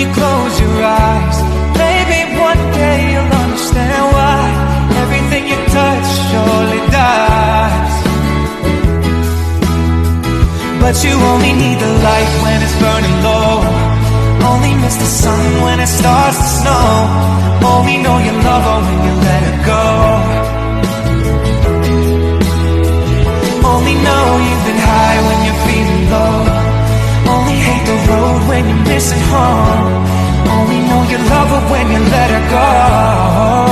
you close your eyes. Maybe one day you'll understand why everything you touch surely dies. But you only need the light when it's burning low, only miss the sun when it starts to snow, only know you love her when you let her go, only know you've been high when you're feeling low, only hate the road when you're missing home, only know you love her when you let her go.